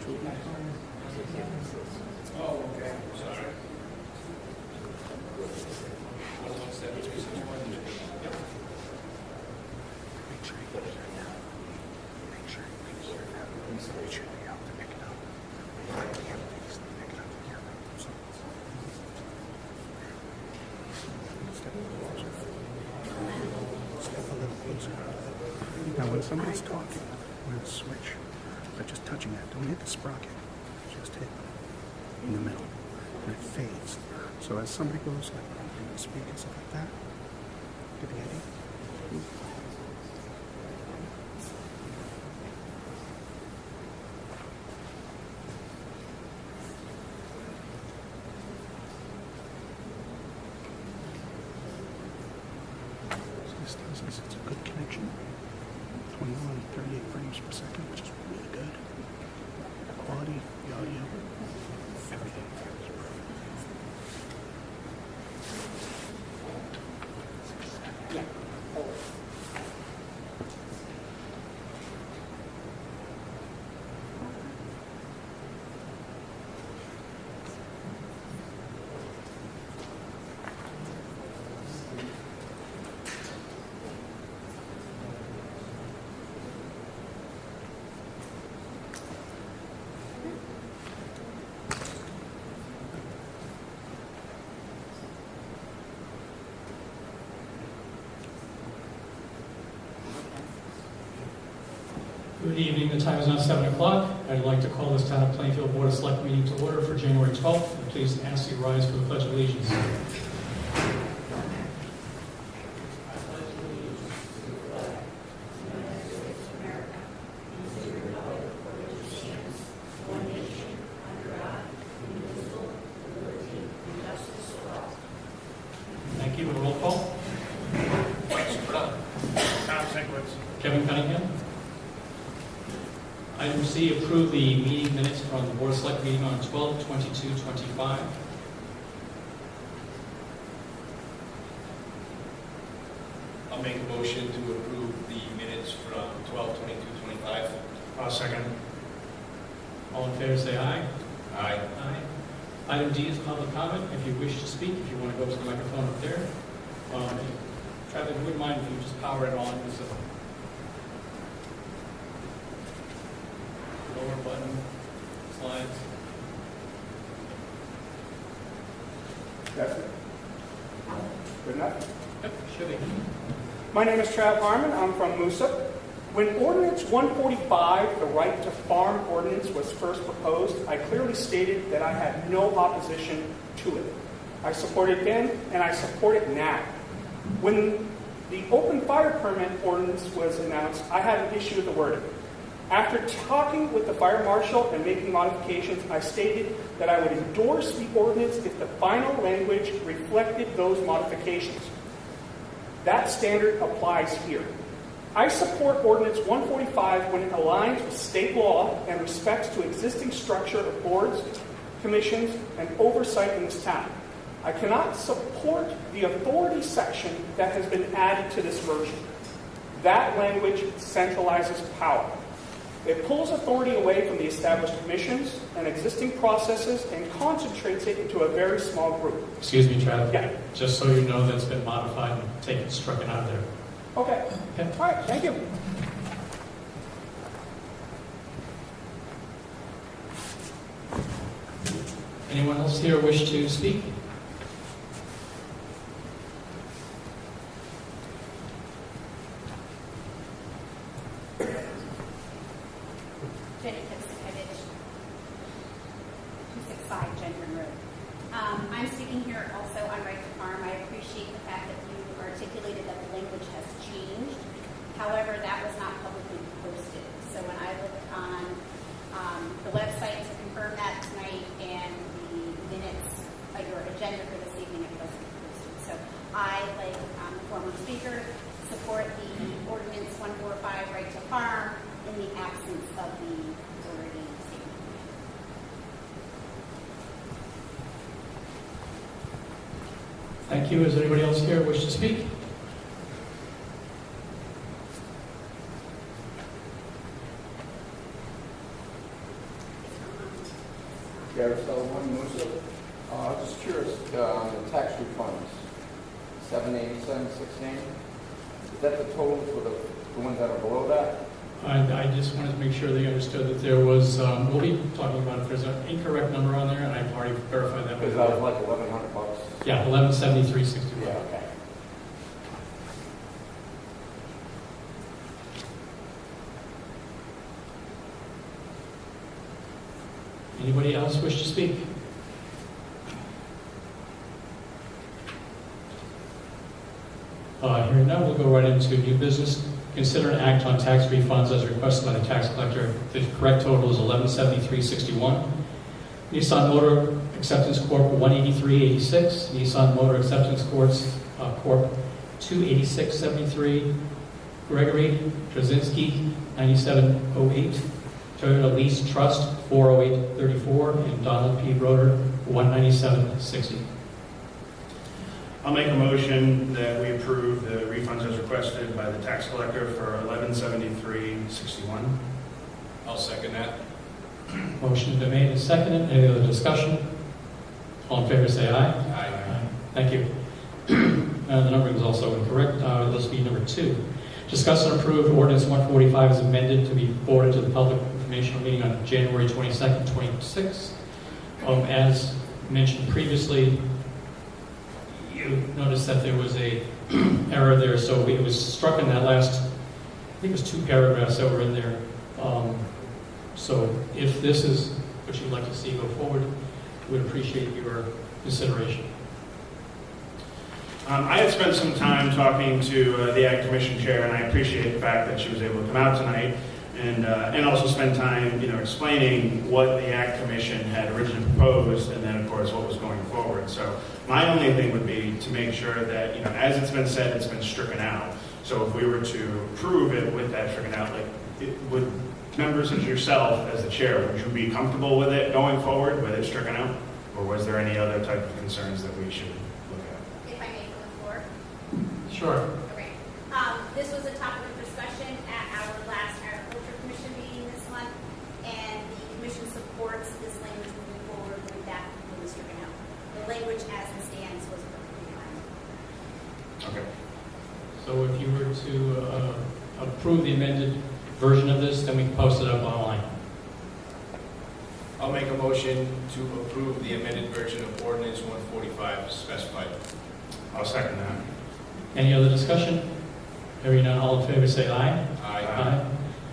Oh, okay. Sorry. Now, when somebody's talking, we're going to switch. But just touching that, don't hit the sprocket. Just hit in the middle. And it fades. So as somebody goes, like, speak and stuff like that, get the idea? So this tells us it's a good connection. 21, 38 frames per second, which is really good. The quality, the audio, everything is perfect. Yeah. Good evening. The time is now 7 o'clock. I'd like to call this Town of Plainfield Board of Selectmen meeting to order for January 12th. And please ask you to rise for the Pledge of Allegiance. Thank you. A roll call. Kevin Cunningham. Item C, approve the meeting minutes from the Board of Select meeting on 12/22/25. I'll make a motion to approve the minutes from 12/22/25. Second. All in favor, say aye. Aye. Aye. Item D is public comment. If you wish to speak, if you want to go to the microphone up there. Travis, wouldn't mind if you just power it on. There's a lower button, slides. That's it. Good enough? Yep, should be. My name is Trav Harmon. I'm from Moosup. When Ordinance 145, the right to farm ordinance, was first proposed, I clearly stated that I had no opposition to it. I support it then, and I support it now. When the open fire permit ordinance was announced, I had an issue with the wording. After talking with the fire marshal and making modifications, I stated that I would endorse the ordinance if the final language reflected those modifications. That standard applies here. I support Ordinance 145 when it aligns with state law and respects to existing structure of boards, commissions, and oversight in this town. I cannot support the authority section that has been added to this version. That language centralizes power. It pulls authority away from the established commissions and existing processes and concentrates it into a very small group. Excuse me, Travis. Yeah. Just so you know, that's been modified and taken, struck out of there. Okay. Okay. All right. Thank you. Anyone else here wish to speak? I'm speaking here also on Right to Farm. I appreciate the fact that you articulated that the language has changed. However, that was not publicly posted. So when I looked on the website to confirm that tonight and the minutes, your agenda for this evening, it wasn't posted. So I, like the former speaker, support the Ordinance 145 Right to Farm in the absence of the authority statement. Thank you. Is anybody else here wish to speak? Gary Sullivan, Musa. Just curious, on the tax refunds, 787.16, is that the total for the ones that are below that? I just wanted to make sure they understood that there was, we'll be talking about if there's an incorrect number on there, and I've already verified that. Because that was like $1,100. Yeah, 1173.61. Yeah, okay. Anybody else wish to speak? Hearing none, we'll go right into new business. Consider an act on tax refunds as requested by the tax collector. The correct total is $1173.61. Nissan Motor Acceptance Corp. $183.86. Nissan Motor Acceptance Corp. $286.73. Gregory Trzynski $97.08. Toyota Lease Trust $408.34. And Donald P. Broder $197.60. I'll make a motion that we approve the refunds as requested by the tax collector for $1173.61. I'll second that. Motion's been made and seconded. Any other discussion? All in favor say aye. Aye. Thank you. The numbering is also incorrect. This will be number 2. Discuss and approve Ordinance 145 as amended to be forwarded to the public informational meeting on January 22nd, 2026. As mentioned previously, you noticed that there was a error there, so it was struck in that last, I think it was 2 paragraphs that were in there. So if this is what you'd like to see go forward, we would appreciate your consideration. I had spent some time talking to the Ag Commission Chair, and I appreciate the fact that she was able to come out tonight and also spend time, explaining what the Ag Commission had originally proposed, and then, of course, what was going forward. So my only thing would be to make sure that, as it's been said, it's been stricken out. So if we were to approve it with that stricken out, would members as yourself, as the chair, would you be comfortable with it going forward, with it stricken out? Or was there any other type of concerns that we should look at? If I may, from the floor. Sure. Okay. This was a topic of discussion at our last Agriculture Commission meeting this month, and the commission supports this language moving forward with that being stricken out. The language as it stands was perfectly fine. Okay. So if you were to approve the amended version of this, then we can post it up online. I'll make a motion to approve the amended version of Ordinance 145 as specified. I'll second that. Any other discussion? Hearing none, all in favor say aye. Aye.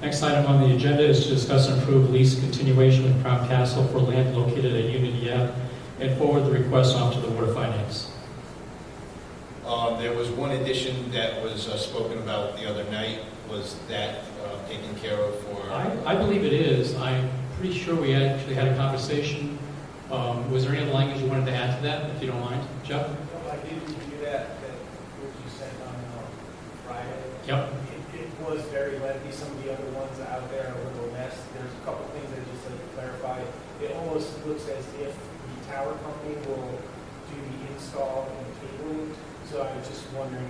Next item on the agenda is to discuss and approve lease continuation with Crown Castle for land located at Unity Ave and forward the request on to the Board of Finance. There was one addition that was spoken about the other night. Was that taken care of for? I believe it is. I'm pretty sure we actually had a conversation. Was there any other language you wanted to add to that, if you don't mind? Jeff? I did review that which you sent on Friday. Yep. It was very lengthy. Some of the other ones out there are a little mess. There's a couple things I just like to clarify. It almost looks as if the tower company will do the install and cabling. So I was just wondering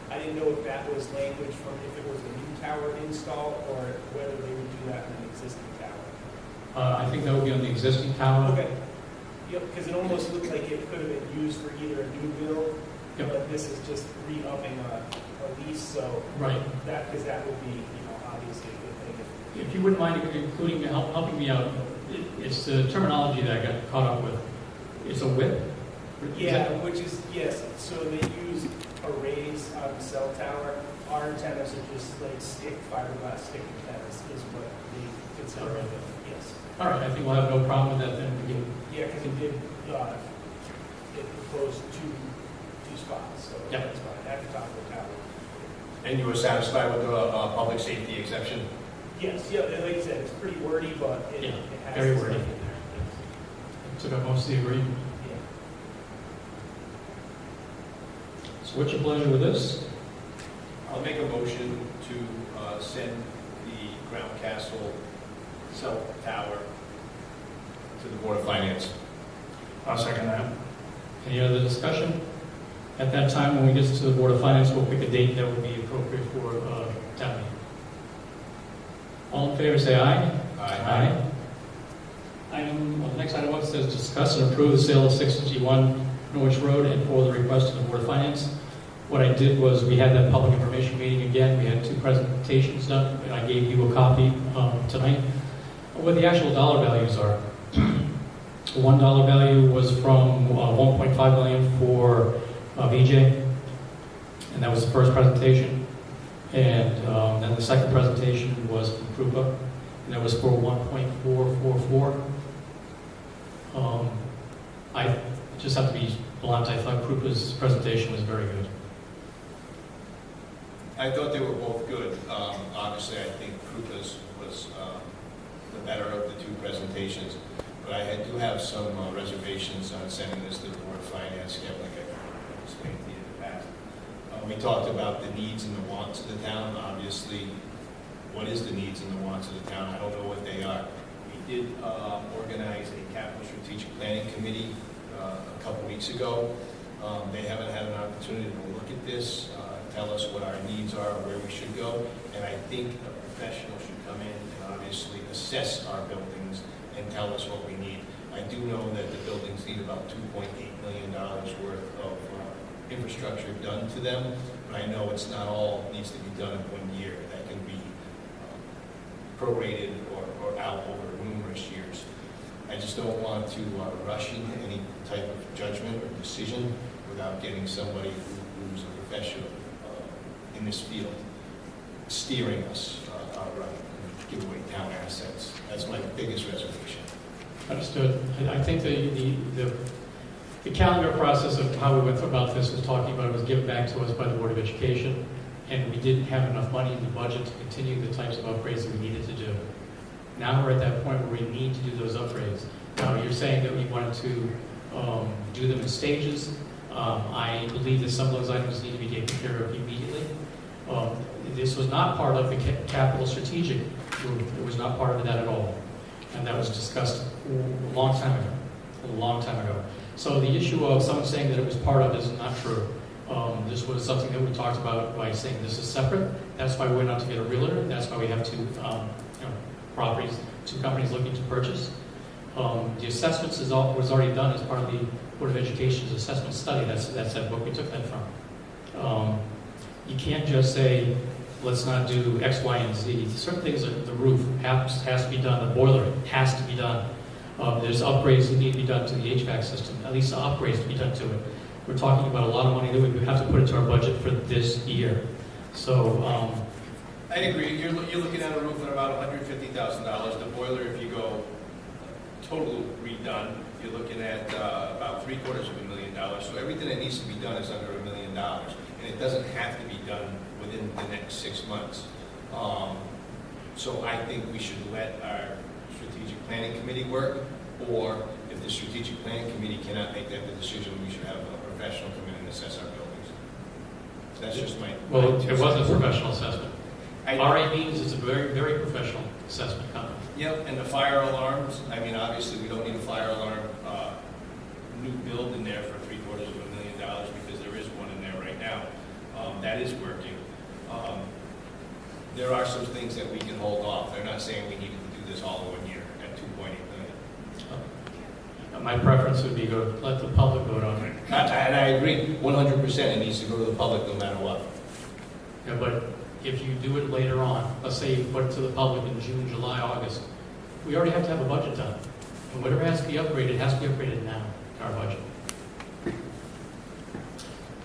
I didn't know if that was language from if it was a new tower install or whether they would do that on an existing tower. I think that would be on the existing tower. Okay. Yep, because it almost looks like it could have been used for either a new build, Yep. but this is just re-upping a lease, so Right. because that would be, obviously a good thing. If you wouldn't mind including, helping me out, it's the terminology that I got caught up with. It's a whip? Yeah, which is, yes, so they use arrays on the cell tower. Our antennas are just like fiberglass stick antennas is what they consider All right. it. Yes. All right, I think we'll have no problem with that then. We can, Yeah, because it proposed two spots, so Yep. that's fine, at the top of the tower. And you were satisfied with the public safety exception? Yes, yeah, and like I said, it's pretty wordy, but it Yeah, has very the wordy. stuff in there. took up most of the agreement. Yeah. So what's your pleasure with this? I'll make a motion to send the Crown Castle cell tower to the Board of Finance. I'll second that. Any other discussion? At that time, when we get to the Board of Finance, we'll pick a date that would be appropriate for town meeting. All in favor, say aye. Aye. The next item says discuss and approve the sale of 651 Norwich Road and for the request to the Board of Finance. What I did was we had that public information meeting again. We had 2 presentations done, and I gave you a copy tonight. What the actual dollar values are. The $1 value was from $1.5 million for VJ, and that was the first presentation. And then the second presentation was from Krupa, and that was for 1.444. I just have to be blunt. I thought Krupa's presentation was very good. I thought they were both good. Obviously, I think Krupa's was the better of the 2 presentations, but I do have some reservations on sending this to the Board of Finance, like I explained to you in the past. We talked about the needs and the wants of the town. Obviously, what is the needs and the wants of the town? I don't know what they are. We did organize a capital strategic planning committee a couple weeks ago. They haven't had an opportunity to look at this, tell us what our needs are, where we should go, and I think a professional should come in and obviously assess our buildings and tell us what we need. I do know that the buildings need about $2.8 million worth of infrastructure done to them, but I know it's not all needs to be done in 1 year. That can be prorated or out over numerous years. I just don't want to rush into any type of judgment or decision without getting somebody who's a professional in this field steering us right and give away town assets. That's my biggest reservation. Understood. I think the calendar process of how we went about this was talking about it was given back to us by the Board of Education, and we didn't have enough money in the budget to continue the types of upgrades that we needed to do. Now we're at that point where we need to do those upgrades. Now you're saying that we wanted to do them in stages. I believe that some of those items need to be taken care of immediately. This was not part of the capital strategic group. It was not part of that at all. And that was discussed a long time ago. So the issue of someone saying that it was part of is not true. This was something that we talked about by saying this is separate. That's why we went out to get a realtor. That's why we have 2 properties, 2 companies looking to purchase. The assessments was already done as part of the Board of Education's assessment study. That's that book we took that from. You can't just say, let's not do X, Y, and Z. Certain things, the roof has to be done, the boiler has to be done. There's upgrades that need to be done to the HVAC system, at least upgrades to be done to it. We're talking about a lot of money that we have to put into our budget for this year. So, I agree. You're looking at a roof at about $150,000. The boiler, if you go total redone, you're looking at about $750,000. So everything that needs to be done is under $1 million, and it doesn't have to be done within the next 6 months. So I think we should let our strategic planning committee work, or if the strategic planning committee cannot make that decision, we should have a professional come in and assess our buildings. That's just my... Well, it was a professional assessment. RA RA means it's a very, very professional assessment company. Yep, and the fire alarms, I mean, obviously, we don't need a fire alarm new build in there for $750,000 because there is one in there right now. That is working. There are some things that we can hold off. They're not saying we need to do this all in 1 year at $2.8 million. My preference would be to let the public vote on it. And I agree, 100%, it needs to go to the public no matter what. Yeah, but if you do it later on, let's say you put it to the public in June, July, August, we already have to have a budget done. And whatever has to be upgraded has to be upgraded now to our budget.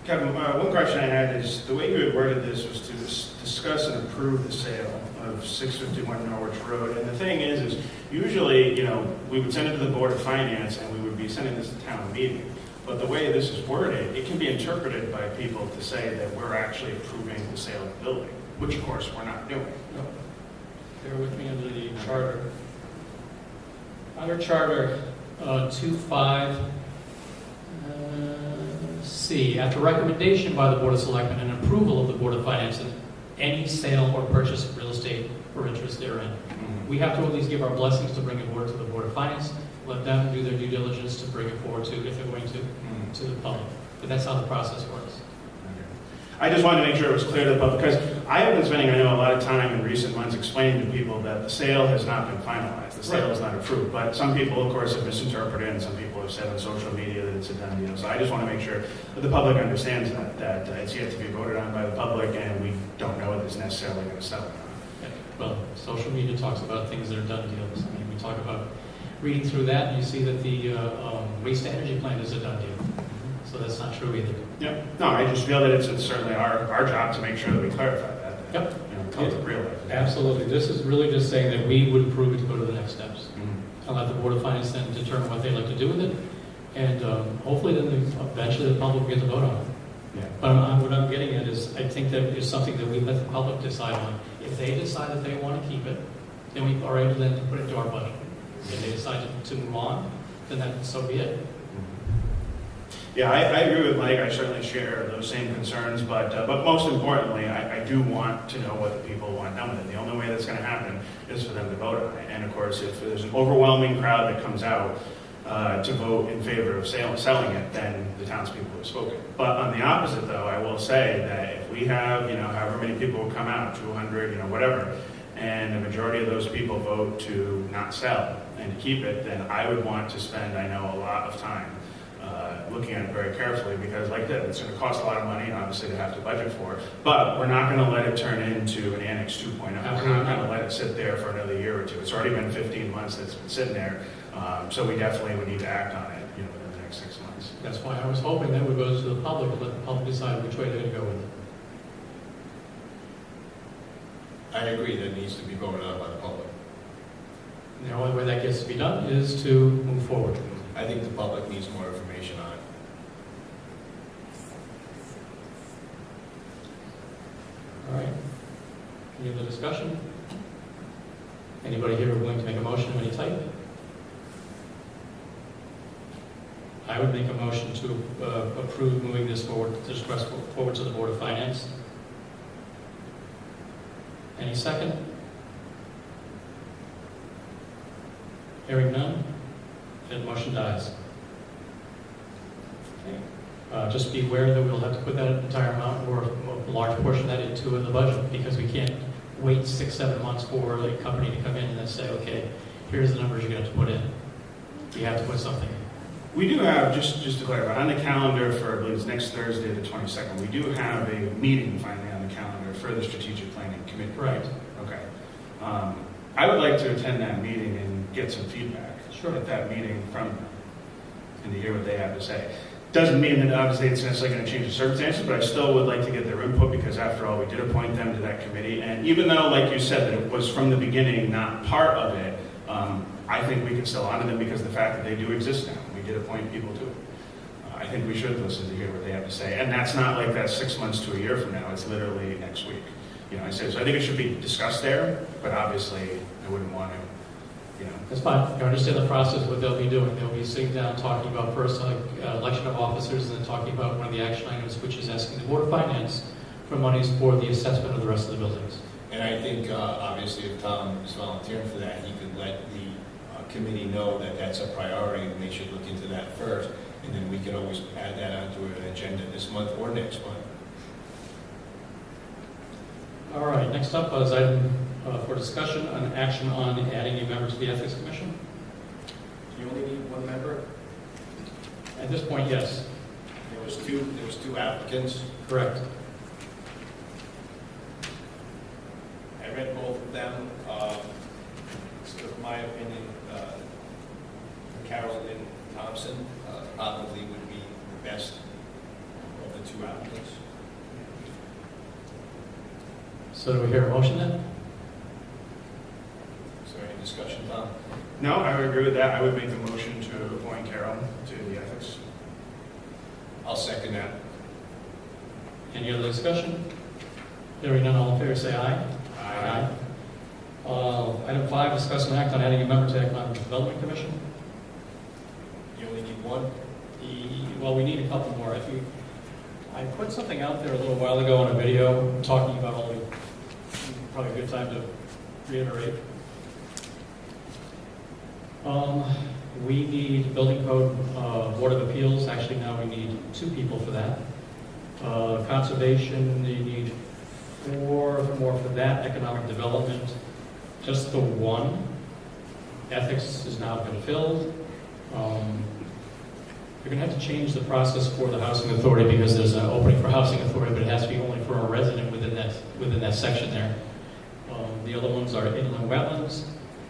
Kevin, one question I had is, the way you had worded this was to discuss and approve the sale of 651 Norwich Road. And the thing is usually, we would send it to the Board of Finance and we would be sending this to town meeting. But the way this is worded, it can be interpreted by people to say that we're actually approving the sale of the building, which of course we're not doing. No. Bear with me under the charter. Under charter 2.5 C, after recommendation by the Board of Selectmen and approval of the Board of Finance, any sale or purchase of real estate or interest therein. We have to at least give our blessings to bring it forward to the Board of Finance, let them do their due diligence to bring it forward to, if they're going to the public. But that's how the process works. I just wanted to make sure it was clear to the public, because I have been spending, I know, a lot of time in recent months explaining to people that the sale has not been finalized. The sale is not approved. But some people, of course, have misinterpreted, and some people have said on social media that it's a done deal. So I just want to make sure that the public understands that it's yet to be voted on by the public, and we don't know if it's necessarily going to sell or not. Well, social media talks about things that are done deals. I mean, we talk about reading through that, and you see that the waste energy plant is a done deal. So that's not true either. Yep. No, I just feel that it's certainly our job to make sure that we clarify that. Yep. You know, the public realize it. Absolutely. This is really just saying that we would approve it to go to the next steps. Mhm. And let the Board of Finance then determine what they'd like to do with it. And hopefully then eventually the public will get to vote on it. Yeah. But what I'm getting at is, I think that is something that we let the public decide on. If they decide that they want to keep it, then we are able then to put it into our budget. If they decide to move on, then so be it. Yeah, I agree with Mike. I certainly share those same concerns, but most importantly, I do want to know what the people want done with it. The only way that's going to happen is for them to vote on it. And of course, if there's an overwhelming crowd that comes out to vote in favor of selling it, then the townspeople have spoken. But on the opposite, though, I will say that if we have, however many people come out, 200, whatever, and the majority of those people vote to not sell and to keep it, then I would want to spend, I know, a lot of time looking at it very carefully, because like that, it's going to cost a lot of money, obviously, to have to budget for. But we're not going to let it turn into an Annex 2.0. We're not going to let it sit there for another year or two. It's already been 15 months that it's been sitting there, so we definitely would need to act on it, within the next 6 months. That's why I was hoping that would go to the public, let the public decide which way they're going to go with it. I agree that it needs to be voted on by the public. And the only way that gets to be done is to move forward. I think the public needs more information on it. All right. Any other discussion? Anybody here willing to make a motion of any type? I would make a motion to approve moving this forward to the Board of Finance. Any second? Hearing none, then motion dies. Okay. Just be aware that we'll have to put that entire amount or a large portion of that into the budget, because we can't wait 6-7 months for a company to come in and then say, okay, here's the numbers you're going to have to put in. You have to put something in. We do have, just to clarify, on the calendar for, I believe it's next Thursday, the 22nd, we do have a meeting finally on the calendar for the Strategic Planning Committee. Right. Okay. I would like to attend that meeting and get some feedback at that meeting from them and to hear what they have to say. Doesn't mean that obviously it's necessarily going to change the circumstances, but I still would like to get their input, because after all, we did appoint them to that committee. And even though, like you said, that it was from the beginning not part of it, I think we can still honor them because of the fact that they do exist now. We did appoint people to it. I think we should listen to hear what they have to say. And that's not like that 6 months to a year from now. It's literally next week. So I think it should be discussed there, but obviously I wouldn't want to, That's fine. You understand the process, what they'll be doing. They'll be sitting down talking about first election of officers, and then talking about one of the action items, which is asking the Board of Finance for monies for the assessment of the rest of the buildings. And I think, obviously, if Tom is volunteering for that, he could let the committee know that that's a priority, and they should look into that first, and then we can always add that onto an agenda this month or next month. All right, next up is item for discussion on action on adding a member to the Ethics Commission. You only need one member? At this point, yes. There was two applicants. Correct. I read both of them. So in my opinion, Carol and Thompson probably would be the best of the two applicants. So do we hear a motion then? Is there any discussion, Tom? No, I would agree with that. I would make the motion to appoint Carol to the ethics. I'll second that. Any other discussion? Hearing none, all in favor say aye. Aye. Item 5, discuss and act on adding a member to the Economic Development Commission. You only need one? Well, we need a couple more. I put something out there a little while ago on a video talking about all the, probably a good time to reiterate. We need Building Code Board of Appeals. Actually, now we need 2 people for that. Conservation, you need 4 more for that. Economic development, just the 1. Ethics has now been filled. You're going to have to change the process for the housing authority because there's an opening for housing authority, but it has to be only for a resident within that section there. The other ones are inland wetlands.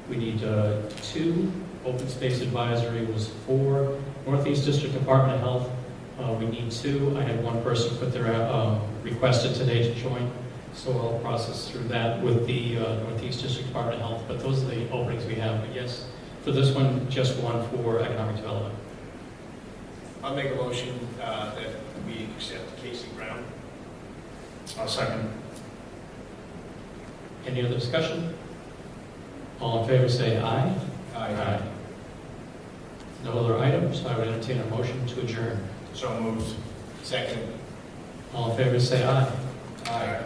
We need 2. Open space advisory was 4. Northeast District Department of Health, we need 2. I had 1 person put their requested today to join, so I'll process through that with the Northeast District Department of Health. But those are the openings we have. But yes, for this one, just 1 for economic development. I'll make a motion that we accept Casey Brown. I'll second. Any other discussion? All in favor say aye. Aye. No other items, I would entertain a motion to adjourn. So moved. Second. All in favor say aye. Aye.